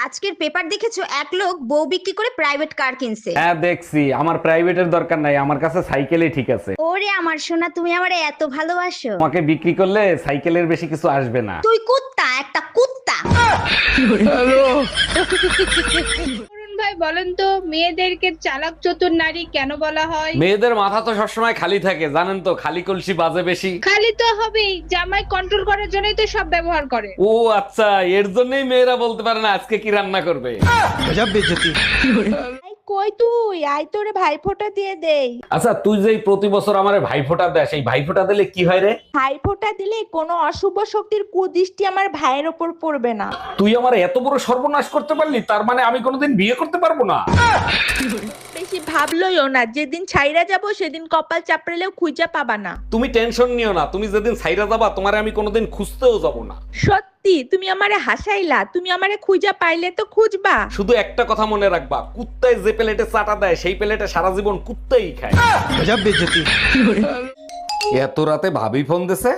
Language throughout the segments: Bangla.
আজকের পেপার দেখেছো, এক লোক বউ বিক্রি করে প্রাইভেট কার কিনছে। হ্যাঁ দেখছি। আমার প্রাইভেটের দরকার নাই, আমার কাছে সাইকেলই ঠিক আছে। ওরে আমার সোনা, তুমি আমারে এত ভালোবাসো। তোমাকে বিক্রি করলে সাইকেলের বেশি কিছু আসবে না। তুই কুত্তা, একটা কুত্তা। অরুণ ভাই বলেন তো, মেয়েদেরকে চালাক চতুর নারী কেন বলা হয়? মেয়েদের মাথা তো সবসময় খালি থাকে, জানেন তো, খালি কলসি বাজে বেশি। খালি তো হবেই, জামাই কন্ট্রোল করার জন্যই তো সব ব্যবহার করে। ও আচ্ছা, এর জন্যই মেয়েরা বলতে পারে না আজকে কি রান্না করবে। কই তুই আই তোরে ভাইফোঁটা দিয়ে দেই। আচ্ছা, তুই যে প্রতি বছর আমারে ভাইফোঁটা দেস, এই ভাইফোঁটা দিলে কি হয় রে? ভাইফোঁটা দিলে কোনো অশুভ শক্তির কুদৃষ্টি আমার ভাইয়ের ওপর পড়বে না। তুই আমার এত বড় সর্বনাশ করতে পারলি, তার মানে আমি কোনোদিন বিয়ে করতে পারবো না। বেশি ভাবলইও না, যেদিন ছাইরা যাব সেদিন কপাল চাপড়েলেও খুঁজে পাবা না। তুমি টেনশন নিও না, তুমি যেদিন সাইরা যাবা তোমারে আমি কোনোদিন খুঁজতেও যাব না। সত্যি তুমি আমারে হাসাইলা, তুমি আমারে খুঁজা পাইলে তো খুঁজবা। শুধু একটা কথা মনে রাখবা, কুত্তায় যে প্লেটে চাটা দেয় সেই প্লেটে সারা জীবন কুত্তাই খায়। এত রাতে ভাবি ফোন দিছে।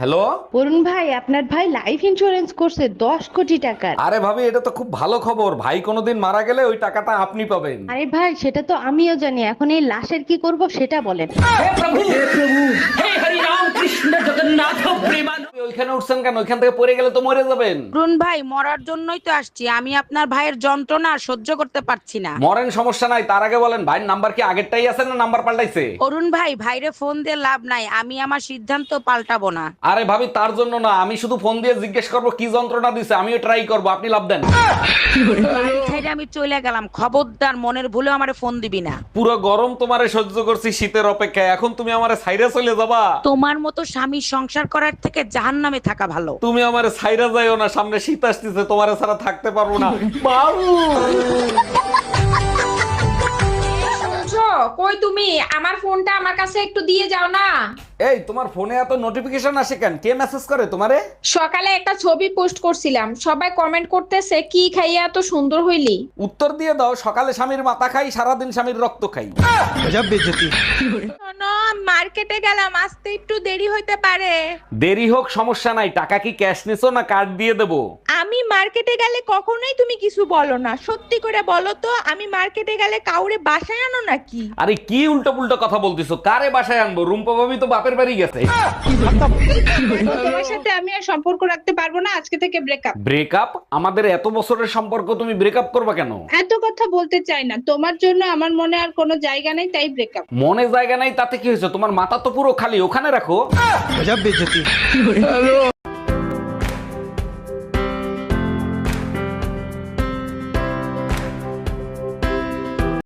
হ্যালো। অরুণ ভাই, আপনার ভাই লাইফ ইন্স্যুরেন্স করছে 10 কোটি টাকার। আরে ভাবি, এটা তো খুব ভালো খবর। ভাই কোনোদিন মারা গেলে ওই টাকাটা আপনি পাবেন। আরে ভাই, সেটা তো আমিও জানি, এখন এই লাশের কি করব সেটা বলেন। আপনি ওইখানে উঠছেন কেন? ওইখান থেকে পড়ে গেলে তো মরে যাবেন। অরুণ ভাই, মরার জন্যই তো আসছি। আমি আপনার ভাইয়ের যন্ত্রণা আর সহ্য করতে পারছি না। মরেন, সমস্যা নাই, তার আগে বলেন ভাইয়ের নাম্বার কি আগেরটাই আছে না নাম্বার পাল্টাইছে? অরুণ ভাই, ভাইরে ফোন দিয়ে লাভ নাই, আমি আমার সিদ্ধান্ত পাল্টাবো না। আরে ভাবি, তার জন্য না, আমি শুধু ফোন দিয়ে জিজ্ঞেস করবো কি যন্ত্রণা দিছে, আমিও ট্রাই করবো, আপনি লাভ দেন। বাড়ি ছেড়ে আমি চলে গেলাম, খবরদার মনের ভুলেও আমারে ফোন দিবি না। পুরো গরম তোমারে সহ্য করছি শীতের অপেক্ষায়, এখন তুমি আমারে সাইরা চলে যাবা? তোমার মতো স্বামী সংসার করার থেকে জাহান্নামে থাকা ভালো। তুমি আমারে সাইরা যাইও না, সামনে শীত আসতেছে, তোমারে ছাড়া থাকতে পারবো না। বাবু, কই তুমি? আমার ফোনটা আমার কাছে একটু দিয়ে যাও না। এই তোমার ফোনে এত নোটিফিকেশন আসে কেন? কে মেসেজ করে তোমারে? সকালে একটা ছবি পোস্ট করছিলাম, সবাই কমেন্ট করতেছে কি খাইয়া এত সুন্দর হইলি। উত্তর দিয়ে দাও, সকালে স্বামীর মাথা খাই, সারাদিন স্বামীর রক্ত খাই। শোনো, মার্কেটে গেলাম, আসতে একটু দেরি হইতে পারে। দেরি হোক সমস্যা নাই, টাকা কি ক্যাশ নিছো না কার্ড দিয়ে দেবো? আমি মার্কেটে গেলে কখনোই তুমি কিছু বলো না, সত্যি করে বলো তো, আমি মার্কেটে গেলে কাউরে বাসায় আনো নাকি? আরে কি উল্টো পুল্টো কথা বলতিছো? কারে বাসায় আনবো? রুম্পা ভাবি তো বাপের বাড়ি গেছে। তোমার সাথে আমি আর সম্পর্ক রাখতে পারবো না, আজকে থেকে ব্রেকআপ। ব্রেকআপ? আমাদের এত বছরের সম্পর্ক, তুমি ব্রেকআপ করবা কেন? এত কথা বলতে চাই না, তোমার জন্য আমার মনে আর কোনো জায়গা নেই, তাই ব্রেকআপ। মনে জায়গা নাই তাতে কি হয়েছে? তোমার মাথা তো পুরো খালি, ওখানে রাখো।